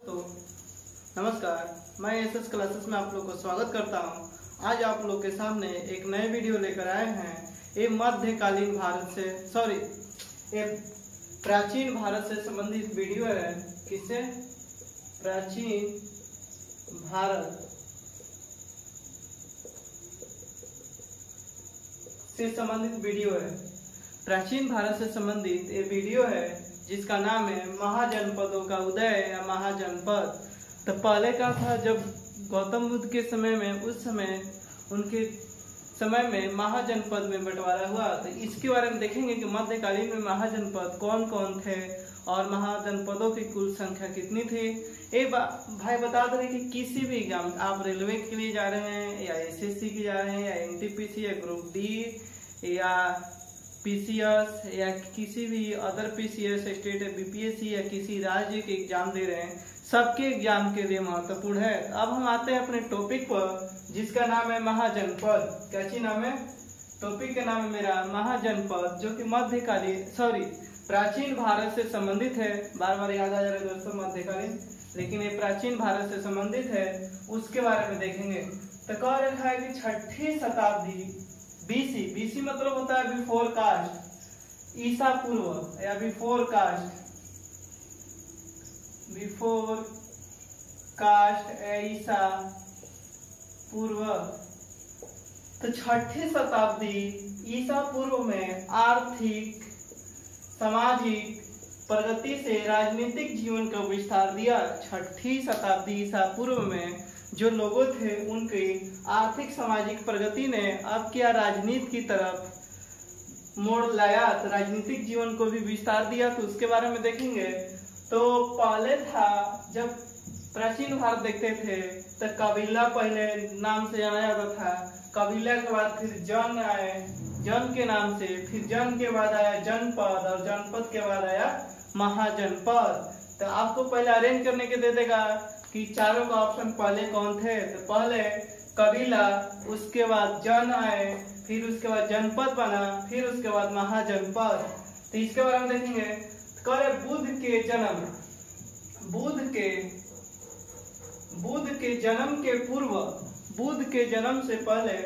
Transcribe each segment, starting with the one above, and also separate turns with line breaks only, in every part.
तो नमस्कार, मैं एसएस क्लासेस में आप लोग को स्वागत करता हूं। आज आप लोग के सामने एक नए वीडियो लेकर आए हैं। ये मध्यकालीन भारत से ये प्राचीन भारत से संबंधित वीडियो है। किससे? प्राचीन भारत से संबंधित वीडियो है। प्राचीन भारत से संबंधित ये वीडियो है जिसका नाम है महाजनपदों का उदय या महाजनपद। तो पहले का था, जब गौतम बुद्ध के समय में, उस समय उनके समय में महाजनपद में बंटवारा हुआ। तो इसके बारे में देखेंगे कि मध्यकालीन में महाजनपद कौन कौन थे और महाजनपदों की कुल संख्या कितनी थी। एक भाई बता दे कि किसी भी एग्जाम, आप रेलवे के लिए जा रहे हैं या एसएससी के जा रहे हैं या एनटीपीसी या ग्रुप डी या पीसीएस या किसी भी अदर पीसीएस, स्टेट बीपीएससी या किसी राज्य के एग्जाम दे रहे हैं, सबके एग्जाम के लिए महत्वपूर्ण है। अब हम आते हैं अपने टॉपिक पर जिसका नाम है महाजनपद। क्या चीज नाम है? टॉपिक का नाम है मेरा महाजनपद, जो कि मध्यकालीन प्राचीन भारत से संबंधित है। बार बार याद आ जा रहा है दोस्तों मध्यकालीन, लेकिन ये प्राचीन भारत से संबंधित है। उसके बारे में देखेंगे। तो कह रखा है कि 6ठी शताब्दी बीसी मतलब होता है बिफोर कास्ट, ईसा पूर्व या बिफोर कास्ट ईसा पूर्व। तो 6ठी शताब्दी ईसा पूर्व में आर्थिक सामाजिक प्रगति से राजनीतिक जीवन का विस्तार दिया। 6ठी शताब्दी ईसा पूर्व में जो लोगों थे उनकी आर्थिक सामाजिक प्रगति ने अब क्या राजनीति की तरफ मोड़ लाया, तो राजनीतिक जीवन को भी विस्तार दिया। तो उसके बारे में देखेंगे। तो पहले था, जब प्राचीन भारत देखते थे तो कबीला पहले नाम से जाना जाता था। कबीला के बाद फिर जन आए, जन के नाम से, फिर जन के बाद आया जनपद और जनपद के बाद आया महाजनपद। तो आपको पहले अरेंज करने के दे देगा कि चारों का ऑप्शन पहले कौन थे। तो पहले कबीला, उसके बाद जन आए, फिर उसके बाद जनपद बना, फिर उसके बाद महाजनपद। तो इसके बारे में देखेंगे। करे बुद्ध के जन्म के पूर्व, बुद्ध के जन्म से पहले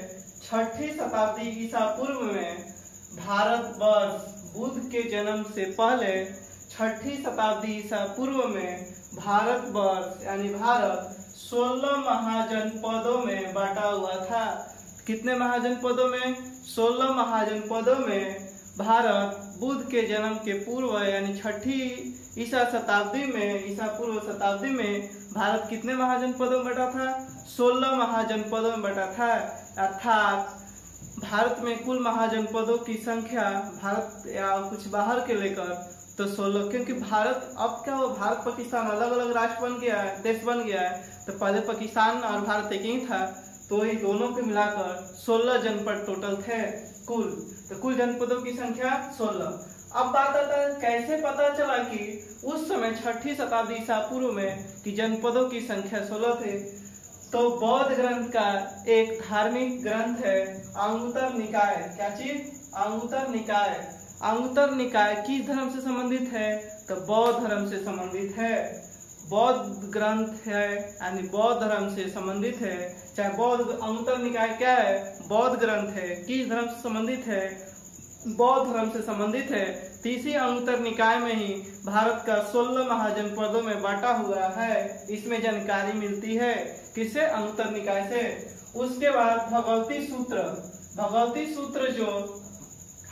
6ठी शताब्दी ईसा पूर्व में भारतवर्ष, बुद्ध के जन्म से पहले 6ठी शताब्दी ईसा पूर्व में भारतवर्ष यानी भारत 16 महाजनपदों में बांटा हुआ था। कितने महाजनपदों में? 16 महाजनपदों में भारत बुद्ध के जन्म के पूर्व यानी 6ठी ईसा पूर्व शताब्दी में भारत कितने महाजनपदों में बटा था? 16 महाजनपदों में बटा था। अर्थात भारत में कुल महाजनपदों की संख्या, भारत या कुछ बाहर के लेकर, तो 16। क्योंकि भारत अब क्या हो, भारत पाकिस्तान अलग अलग राष्ट्र बन गया है, देश बन गया है। तो पहले पाकिस्तान और भारत एक ही था, तो ये दोनों को मिलाकर 16 जनपद टोटल थे कुल। तो कुल जनपदों की संख्या 16। अब बात आता है कैसे पता चला कि उस समय 6ठी शताब्दी ईसा पूर्व में कि जनपदों की संख्या 16 थे। तो बौद्ध ग्रंथ का एक धार्मिक ग्रंथ है अंगुत्तर निकाय। क्या चीज? अंगुत्तर निकाय। अंगुत्तर निकाय किस धर्म से संबंधित है? तो बौद्ध धर्म से संबंधित है। बौद्ध ग्रंथ है यानी बौद्ध धर्म से संबंधित है। चाहे बौद्ध, अंगुत्तर निकाय क्या है? बौद्ध ग्रंथ है। किस धर्म से संबंधित है? बौद्ध धर्म से संबंधित है। तीसरी अंगुत्तर निकाय में ही भारत का 16 महाजनपदों में बांटा हुआ है। इसमें जानकारी मिलती है किससे? अंगुत्तर निकाय से। उसके बाद भगवती सूत्र जो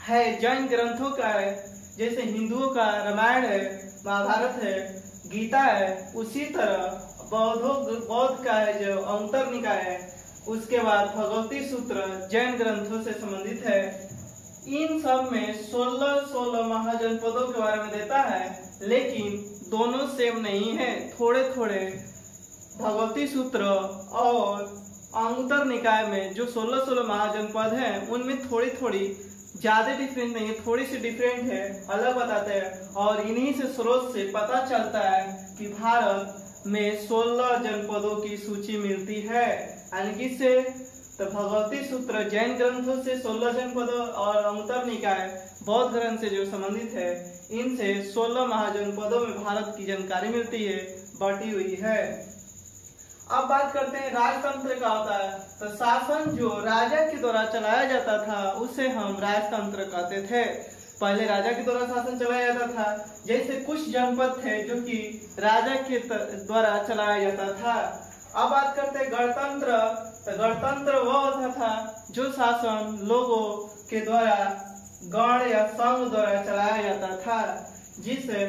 है जैन ग्रंथों का है, जैसे हिंदुओं का रामायण है, महाभारत है, गीता है, उसी तरह बौद्ध का है जो अंगुत्तर निकाय है। उसके बाद भगवती सूत्र जैन ग्रंथों से संबंधित है। इन सब में 16 महाजनपदों के बारे में देता है, लेकिन दोनों सेम नहीं है। थोड़े थोड़े भगवती सूत्र और अंगुत्तर निकाय में जो 16 महाजनपद हैं, उनमें थोड़ी थोड़ी ज्यादा डिफरेंस नहीं है, थोड़ी सी डिफरेंट है, अलग बताते हैं। और इन्हीं से स्रोत से पता चलता है कि भारत में 16 जनपदों की सूची मिलती है। यानी किससे? तो भगवती सूत्र जैन ग्रंथों से 16 जनपदों और अंगुत्तर निकाय बौद्ध ग्रंथ से जो संबंधित है, इनसे 16 महाजनपदों में भारत की जानकारी मिलती है। बटी हुई है। अब बात करते हैं राजतंत्र का होता है, तो शासन जो राजा के द्वारा चलाया जाता था उसे हम राजतंत्र कहते थे। पहले राजा के द्वारा शासन चलाया जाता था, जैसे कुछ जनपद थे जो कि राजा के द्वारा चलाया जाता था। अब बात करते हैं गणतंत्र, तो गणतंत्र वह होता था जो शासन लोगों के द्वारा गण या संघ द्वारा चलाया जाता था, जिससे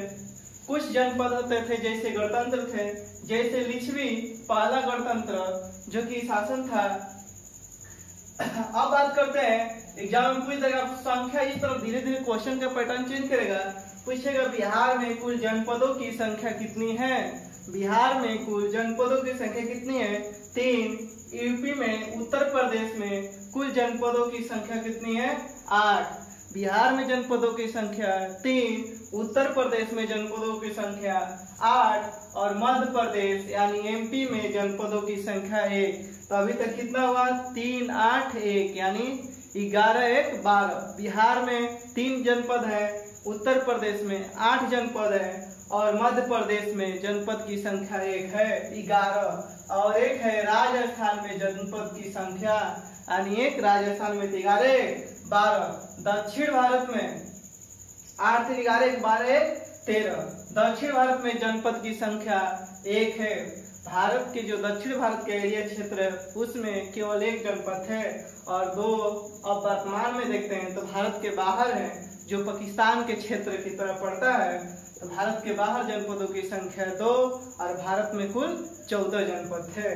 कुछ जनपद होते थे जैसे गणतंत्र थे, जैसे लिच्छवी पहला गणतंत्र जो कि शासन था। अब बात करते हैं, एग्जाम में पूछ देगा संख्या, इस तरफ धीरे धीरे क्वेश्चन का पैटर्न चेंज करेगा, पूछेगा बिहार में कुल जनपदों की संख्या कितनी है। बिहार में कुल जनपदों की संख्या कितनी है? 3। यूपी में, उत्तर प्रदेश में कुल जनपदों की संख्या कितनी है? 8। बिहार में जनपदों की संख्या 3, उत्तर प्रदेश में जनपदों की संख्या 8 और मध्य प्रदेश यानी एमपी में जनपदों की संख्या 1। तो अभी तक कितना हुआ? 3, 8, 1 यानी 11, 1, 12। बिहार में 3 जनपद है, उत्तर प्रदेश में 8 जनपद है और मध्य प्रदेश में जनपद की संख्या 1 है 11 और 1 है राजस्थान में जनपद की संख्या यानी 1 राजस्थान में 11, 12। दक्षिण भारत में 8, 11, 12, 13। दक्षिण भारत में जनपद की संख्या 1 है। भारत के जो दक्षिण भारत के एरिया क्षेत्र है उसमें केवल 1 जनपद है और 2 अब वर्तमान में देखते हैं तो भारत के बाहर है, जो पाकिस्तान के क्षेत्र की तरफ पड़ता है। तो भारत के बाहर जनपदों की संख्या 2 और भारत में कुल 14 जनपद थे।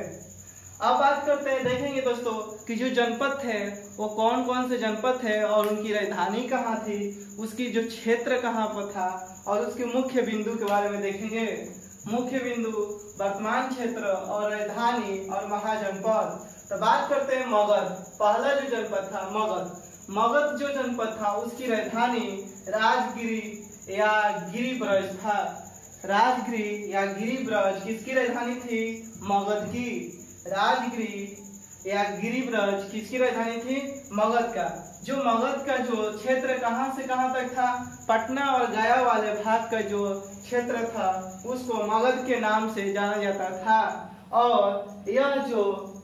अब बात करते हैं, देखेंगे दोस्तों कि जो जनपद थे वो कौन कौन से जनपद थे और उनकी राजधानी कहाँ थी, उसकी जो क्षेत्र कहाँ पर था और उसके मुख्य बिंदु के बारे में देखेंगे। मुख्य बिंदु, वर्तमान क्षेत्र और राजधानी और महाजनपद। तो बात करते हैं मगध। पहला जो जनपद था मगध। मगध जो जनपद था उसकी राजधानी राजगिरी या गिरिब्रज था। राजगिरी या गिरिब्रज किसकी राजधानी थी? मगध की। राजगिरी या गिरिब्रज किसकी राजधानी थी? मगध का। जो मगध का जो क्षेत्र कहां से कहां तक था? पटना और गया वाले भाग का जो क्षेत्र था उसको मगध के नाम से जाना जाता था। और यह जो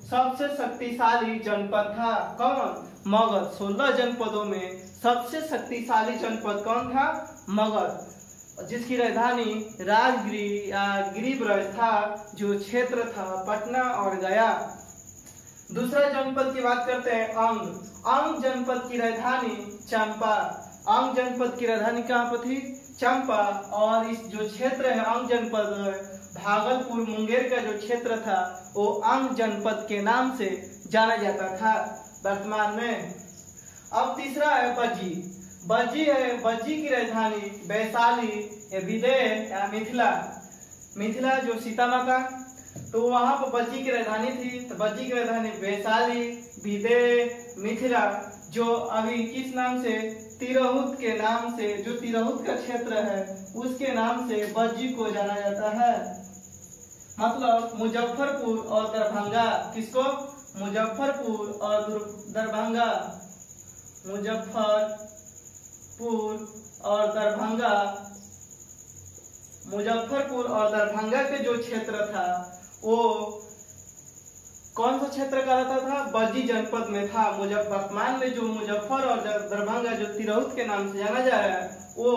सबसे शक्तिशाली जनपद था, कौन? मगध। 16 जनपदों में सबसे शक्तिशाली जनपद कौन था? मगध, जिसकी राजधानी राजगिरी या गिरिब्रज था, जो क्षेत्र था पटना और गया। दूसरा जनपद की बात करते हैं अंग। अंग जनपद की राजधानी चंपा। अंग जनपद की राजधानी कहाँ पर थी? चंपा। और इस जो क्षेत्र है अंग जनपद, भागलपुर मुंगेर का जो क्षेत्र था वो अंग जनपद के नाम से जाना जाता था वर्तमान में। अब तीसरा है बज्जी। बज्जी है, बज्जी की राजधानी वैशाली या विदेह या मिथिला। मिथिला जो सीता माता, तो वहां पर बज्जी की राजधानी थी। तो बज्जी की राजधानी वैशाली, विदेह, मिथिला, जो अभी किस नाम से? तिरहुत के नाम से, जो तिरहुत का क्षेत्र है उसके नाम से बज्जी को जाना जाता है। मतलब मुजफ्फरपुर और दरभंगा। किसको? मुजफ्फरपुर और दरभंगा। मुजफ्फरपुर और दरभंगा। मुजफ्फरपुर और दरभंगा के जो क्षेत्र था वो कौन सा क्षेत्र कहलाता था? बज्जी जनपद में था। वर्तमान में जो मुजफ्फर और दरभंगा जो तिरहुत के नाम से जाना जा रहा है वो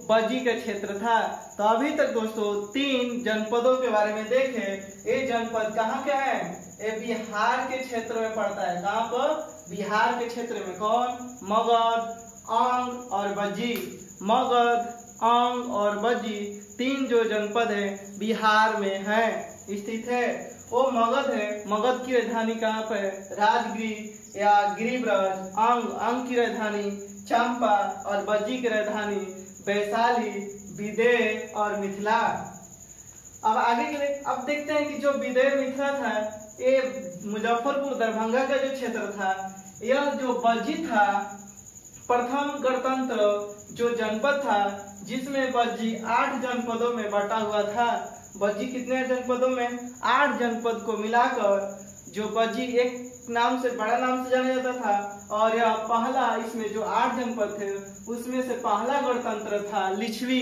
बज्जी का क्षेत्र था। तो अभी तक दोस्तों 3 जनपदों के बारे में देखे। ये जनपद कहाँ के हैं? ये बिहार के क्षेत्र में पड़ता है। कहाँ पर? बिहार के क्षेत्र में। कौन? मगध, अंग और बज्जी। मगध, अंग और बज्जी 3 जो जनपद है बिहार में है, स्थित है। वो मगध है। मगध की राजधानी कहाँ पर है? राजगिरी या गिरिब्रज। अंग की राजधानी चंपा और बज्जी की राजधानी वैशाली, विदेह और मिथिला। अब आगे के लिए अब देखते हैं कि जो विदेह मिथिला था, ये मुजफ्फरपुर दरभंगा का जो क्षेत्र था, यह जो बज्जी था प्रथम गणतंत्र जो जनपद था जिसमें बज्जी 8 जनपदों में बटा हुआ था। बज्जी कितने जनपदों में? 8 जनपद को मिलाकर जो बज्जी एक नाम से, बड़ा नाम से जाना जाता था। और यह पहला, इसमें जो 8 जनपद थे उसमें से पहला गणतंत्र था लिच्छवी।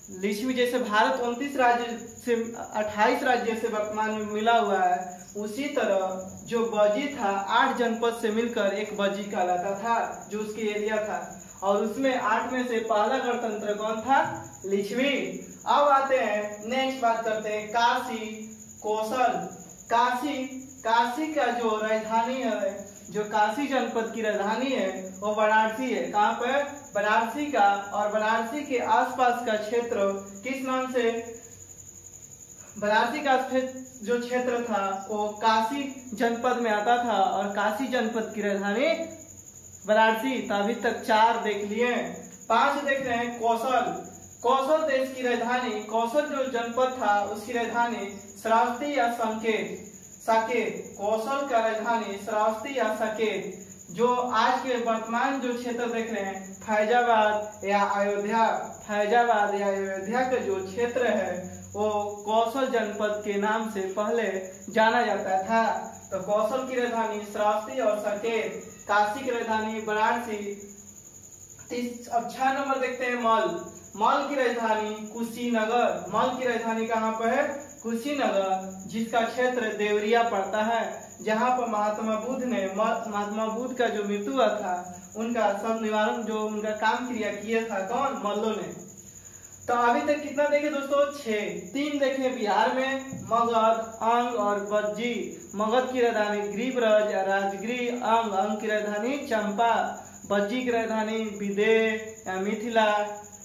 लिच्छवी जैसे भारत 29 राज्य से 28 राज्य से वर्तमान में मिला हुआ है, उसी तरह जो बजी था 8 जनपद से मिलकर एक बजी कहलाता था, जो उसकी एरिया था। और उसमें 8 में से पहला गणतंत्र कौन था? लिच्छवी। अब आते हैं नेक्स्ट, बात करते हैं काशी कौशल। काशी का जो राजधानी है, जो काशी जनपद की राजधानी है वो वाराणसी है। कहाँ पे? वाराणसी का। और वाराणसी के आसपास का क्षेत्र किस नाम से? वाराणसी का जो क्षेत्र था वो काशी जनपद में आता था, और काशी जनपद की राजधानी वाराणसी। तो अभी तक 4 देख लिए। 5 देख रहे हैं कौशल देश की राजधानी। कौशल जो जनपद था उसकी राजधानी श्रावस्ती या साकेत। कौशल का राजधानी श्रावस्ती या साकेत। जो आज के वर्तमान जो क्षेत्र देख रहे हैं फैजाबाद या अयोध्या का जो क्षेत्र है वो कौशल जनपद के नाम से पहले जाना जाता था। तो कौशल की राजधानी श्रावस्ती और साकेत, काशी की राजधानी वाराणसी। अब 6 नंबर देखते हैं मल की राजधानी कुशीनगर। मल की राजधानी कहाँ पर है? कुशीनगर, जिसका क्षेत्र देवरिया पड़ता है, जहाँ पर महात्मा बुद्ध का जो मृत्यु हुआ था उनका सब निवारण जो उनका काम क्रिया किया था कौन? मल्लों ने। तो अभी तक कितना देखे दोस्तों? 6। 3 देखे बिहार में मगध, अंग और बज्जी। मगध की राजधानी गिरिब्रज या राजगीर। अंग की राजधानी चंपा। बज्जी की राजधानी विदेह या मिथिला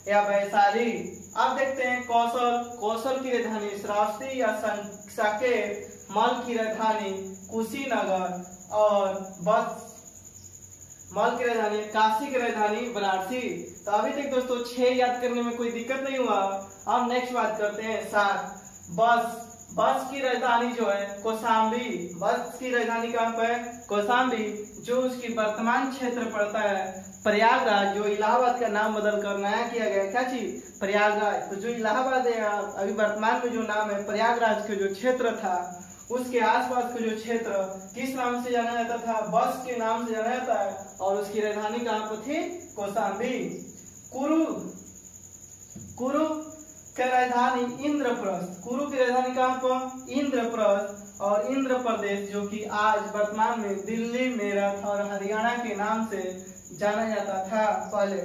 या वैशाली। अब देखते हैं कौशल की राजधानी श्रावस्ती या साकेत। मल की राजधानी कुशीनगर और मल की राजधानी, काशी की राजधानी वाराणसी। तो अभी तक दोस्तों 6 याद करने में कोई दिक्कत नहीं हुआ। अब नेक्स्ट बात करते हैं 7 बस की राजधानी जो है कौशाम्बी। बस की राजधानी कहाँ पर है? कौशाम्बी। जो उसकी वर्तमान क्षेत्र पड़ता है प्रयागराज, जो इलाहाबाद का नाम बदल कर नया किया गया। क्या चीज? प्रयागराज। तो जो इलाहाबाद है अभी वर्तमान में जो नाम है प्रयागराज का जो क्षेत्र था उसके आसपास का जो क्षेत्र किस नाम से जाना जाता था? बस के नाम से जाना जाता है। और उसकी राजधानी कहाँ पर थी? कौशाम्बी। कुरु की राजधानी इंद्रप्रस्थ। कुरु की राजधानी कहाँ पर? इंद्रप्रस्थ। और इंद्र प्रदेश जो कि आज वर्तमान में दिल्ली, मेरठ और हरियाणा के नाम से जाना जाता था पहले।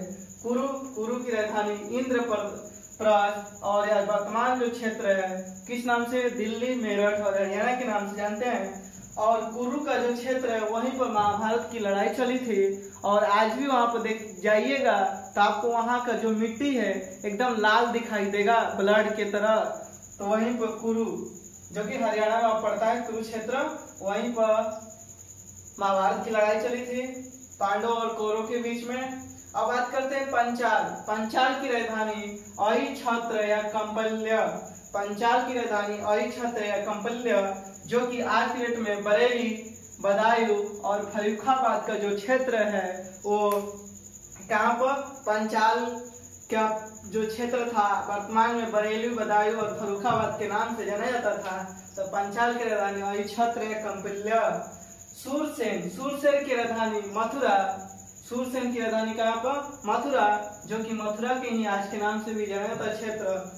कुरु की राजधानी इंद्रप्रस्थ। और यह वर्तमान जो क्षेत्र है किस नाम से? दिल्ली, मेरठ और हरियाणा के नाम से जानते हैं। और कुरु का जो क्षेत्र है वहीं पर महाभारत की लड़ाई चली थी। और आज भी वहां पर देख जाइएगा तो आपको वहां का जो मिट्टी है एकदम लाल दिखाई देगा, ब्लड के तरह। तो वहीं पर कुरु जो कि हरियाणा में पड़ता है, कुरुक्षेत्र, वहीं पर महाभारत की लड़ाई चली थी पांडव और कौरव के बीच में। अब बात करते हैं पंचाल की राजधानी अहिछत्र या कंपल्य। पंचाल की राजधानी अहिछत्र या कंपल्य, जो कि आज की डेट में बरेली, बदायूं और फर्रुखाबाद का जो क्षेत्र है वो कहाँ पर? पंचाल का जो क्षेत्र था वर्तमान में बरेली, बदायूं और फर्रुखाबाद के नाम से जाना जाता था। तो पंचाल की राजधानी अहिछत्र या कंपल्य। सूरसेन की राजधानी मथुरा। सूरसेन की राजधानी कहाँ पर? मथुरा, जो कि मथुरा के ही आज के नाम से भी जाना जाता क्षेत्र।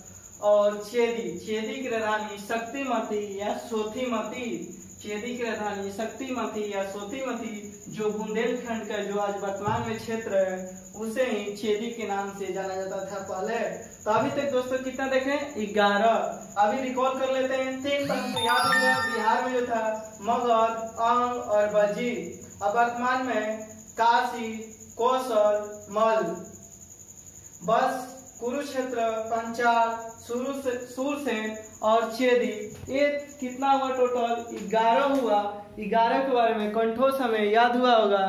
और चेदी की राजधानी शक्तिमती या सोथीमती। चेदी की राजधानी शक्तिमती या सोथीमती, जो बुंदेलखंड का जो आज वर्तमान में क्षेत्र है उसे ही चेदी के नाम से जाना जाता था पहले। तो अभी तक दोस्तों कितना देखें? 11। अभी रिकॉल कर लेते हैं। 3 पॉइंट याद हो गया। बिहार में जो था मगध, अंग और बज्जी। अब वर्तमान में काशी, कौशल, मल, बस, कुरुक्षेत्र, पंचाल, सूरसेन और चेदी। ये कितना हुआ टोटल? 11 हुआ। 11 के बारे में कंठोस हमें याद हुआ होगा।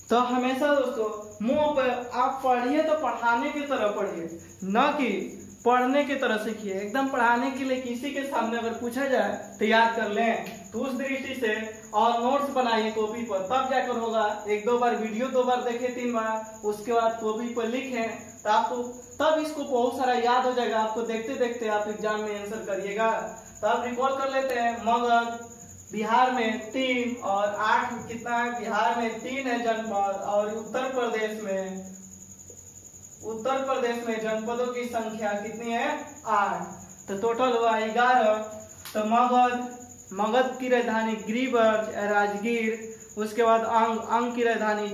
तो हमेशा दोस्तों मुंह पर आप पढ़िए तो पढ़ाने की तरह पढ़िए, न कि पढ़ने की तरह सीखिए। एकदम पढ़ाने के लिए किसी के सामने अगर पूछा जाए तो याद कर लें। तो उस दृष्टि से और नोट्स बनाइए कॉपी पर, तब जाकर होगा। 1-2 बार वीडियो 2 बार देखे, 3 बार, उसके बाद कॉपी पर लिखें तो आपको तब इसको बहुत सारा याद हो जाएगा। आपको देखते देखते आप एग्जाम में आंसर करिएगा। तो आप रिकॉल कर लेते हैं। मगध बिहार में 3 और 8 कितना है? बिहार में 3 है जनपद। और उत्तर उत्तर प्रदेश में जनपदों की संख्या कितनी है? 8। तो टोटल हुआ 11। तो मगध की राजधानी गिरिब्रज राजगीर, उसके बाद अंग की राजधानी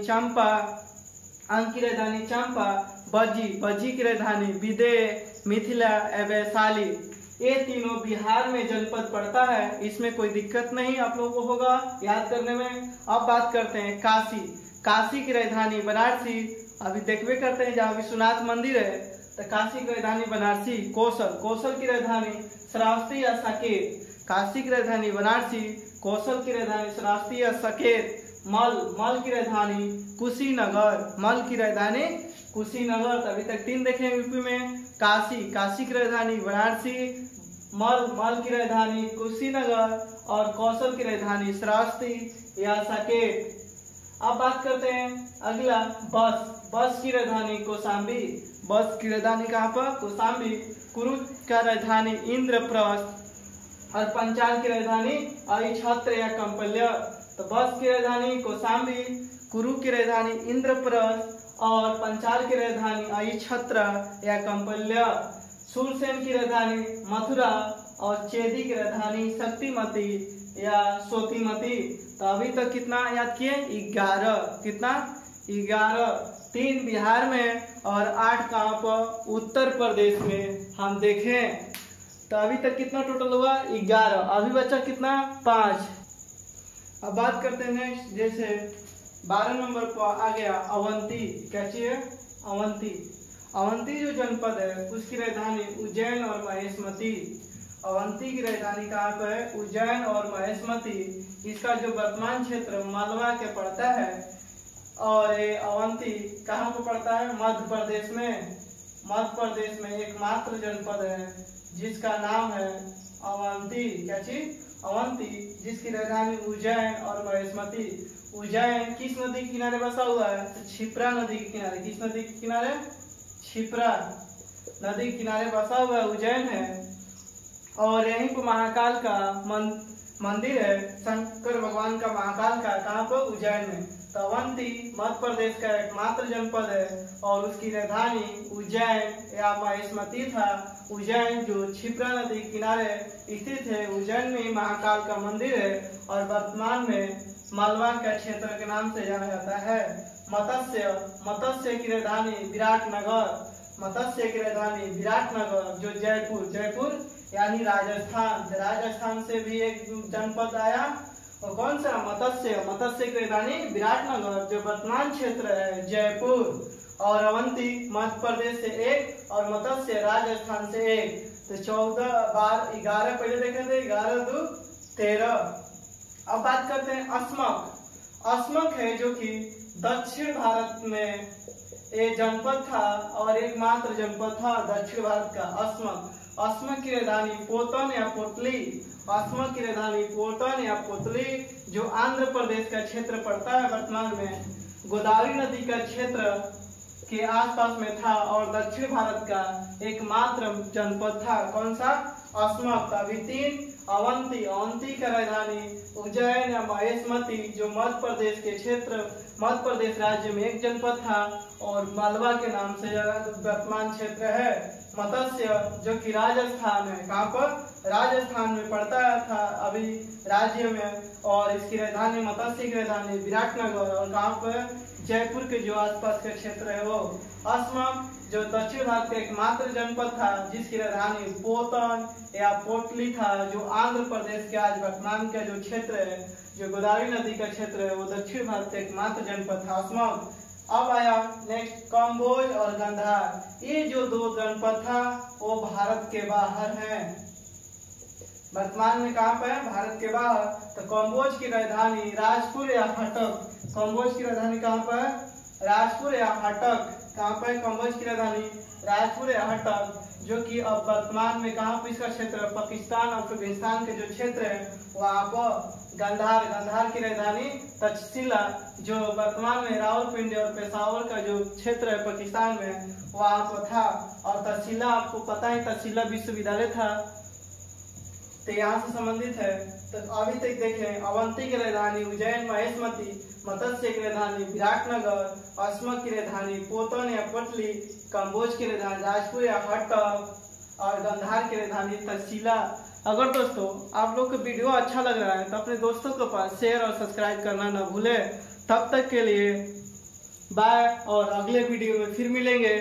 चंपा, बजी की राजधानी विदेह, मिथिला, वैशाली। ये तीनों बिहार में जनपद पड़ता है, इसमें कोई दिक्कत नहीं आप लोगों को होगा याद करने में। अब बात करते हैं काशी की राजधानी बनारसी। अभी देखबे करते हैं जहाँ विश्वनाथ मंदिर है, तो काशी की राजधानी बनारसी। कौशल की राजधानी श्रावस्ती या साकेत। काशी की राजधानी बनारसी, कौशल की राजधानी श्रावस्ती या साकेत। मल की राजधानी कुशीनगर। तो अभी तक 3 देखे यूपी में। काशी की राजधानी बनारसी, मल की राजधानी कुशीनगर और कौशल की राजधानी श्रावस्ती या साकेत। अब बात करते हैं अगला बस की राजधानी कौशाम्बी। बस की राजधानी कहाँ पर? कौशाम्बी। कुरु का राजधानी इंद्रप्रस्थ और पंचाल की राजधानी अहिछत्र या कंपल्य। तो बस की राजधानी कौशाम्बी, कुरु की राजधानी इंद्रप्रस्थ और पंचाल की राजधानी अहिछत्र या कंपल्य। सूरसेन की राजधानी मथुरा और चेदी की राजधानी शक्तिमती या सोतीमती। तो अभी तक कितना याद किए? 11। कितना? 11। 3 बिहार में और 8 कहाँ पर? उत्तर प्रदेश में हम देखें। तो अभी तक कितना टोटल हुआ? 11। अभी बचा कितना? 5। अब बात करते हैं नेक्स्ट, जैसे 12 नंबर पर आ गया अवंती। क्या चाहिए? अवंती जो जनपद है उसकी राजधानी उज्जैन और महेशमती। अवंती की राजधानी कहाँ पर है? उज्जैन और महेशमती। इसका जो वर्तमान क्षेत्र मालवा के पड़ता है, और ये अवंती कहाँ पर पड़ता है? मध्य प्रदेश में एकमात्र जनपद है जिसका नाम है अवंती। क्या चीज? अवंती, जिसकी राजधानी उज्जैन और महेशमती। उज्जैन किस नदी के किनारे बसा हुआ है? तो क्षिप्रा नदी के किनारे। किस नदी के किनारे? क्षिप्रा नदी के किनारे बसा हुआ उज्जैन है। और यहीं पर महाकाल का मंदिर है, शंकर भगवान का महाकाल का। कहाँ पर? उज्जैन में। तो अवंती मध्य प्रदेश का एकमात्र जनपद है और उसकी राजधानी उज्जैन या महेशमती था। उज्जैन जो क्षिप्रा नदी किनारे स्थित है, उज्जैन में महाकाल का मंदिर है और वर्तमान में मालवा के क्षेत्र के नाम से जाना जाता है। मत्स्य की राजधानी विराटनगर जो जयपुर यानी राजस्थान से भी एक जनपद आया। और कौन सा? मत्स्य की राजधानी विराटनगर जो वर्तमान क्षेत्र है जयपुर। और अवंती मध्य प्रदेश से 1 और मत्स्य राजस्थान से 1। तो 14, 11 पहले देखे थे, 11, 2, 13। अब बात करते हैं अस्मक है जो कि दक्षिण भारत में एक जनपद था और एकमात्र जनपद था दक्षिण भारत का अस्मक की राजधानी पोतन या पोतली जो आंध्र प्रदेश का क्षेत्र पड़ता है वर्तमान में, गोदावरी नदी का क्षेत्र के आसपास में था और दक्षिण भारत का एकमात्र जनपद था। कौन सा? अस्मक। अभी 3 अवंती का राजधानी उज्जैन या महेशमती जो मध्य प्रदेश राज्य में एक जनपद था और मालवा के नाम से वर्तमान क्षेत्र है। मत्स्य जो कि राजस्थान है। कहाँ पर? राजस्थान में पड़ता था अभी राज्य में, और इसकी राजधानी मत्स्य की राजधानी विराटनगर और कहाँ पर? जयपुर के जो आसपास का क्षेत्र है वो। अस्मक जो दक्षिण भारत का एकमात्र जनपद था जिसकी राजधानी पोतन या पोटली था, जो आंध्र प्रदेश के आज वर्तमान का जो क्षेत्र है, जो गोदावरी नदी का क्षेत्र है, वो दक्षिण भारत का एकमात्र जनपद था अस्मक। अब आया नेक्स्ट कम्बोज और गांधार। ये जो 2 जनपद था वो भारत के बाहर है। वर्तमान में कहाँ पर है? भारत के बाहर। तो कम्बोज की राजधानी राजपुर या हटक। कम्बोज की राजधानी कहाँ पर? राजपुर या हटक। कहाँ पर? कम्बोज की राजधानी राजपुर या हटक, जो कि अब वर्तमान में कहाँ पर इसका क्षेत्र? पाकिस्तान और अफगानिस्तान के जो क्षेत्र है वहाँ पर। गांधार की राजधानी तक्षशिला जो वर्तमान में रावलपिंडी और पेशावर का जो क्षेत्र है पाकिस्तान में वहाँ पर था। और तक्षशिला आपको पता है, तक्षशिला विश्वविद्यालय था तो यहाँ से संबंधित है। तो अभी तक देखें, अवंती की राजधानी उज्जैन, महेशमती, मत्स्य की राजधानी विराटनगर, अस्मक की राजधानी पोतन या पटली, कम्बोज की राजधानी राजपुर या हट्टक और गंधार की राजधानी तक्षशिला। अगर दोस्तों आप लोग को वीडियो अच्छा लग रहा है तो अपने दोस्तों के पास शेयर और सब्सक्राइब करना न भूलें। तब तक के लिए बाय, और अगले वीडियो में फिर मिलेंगे।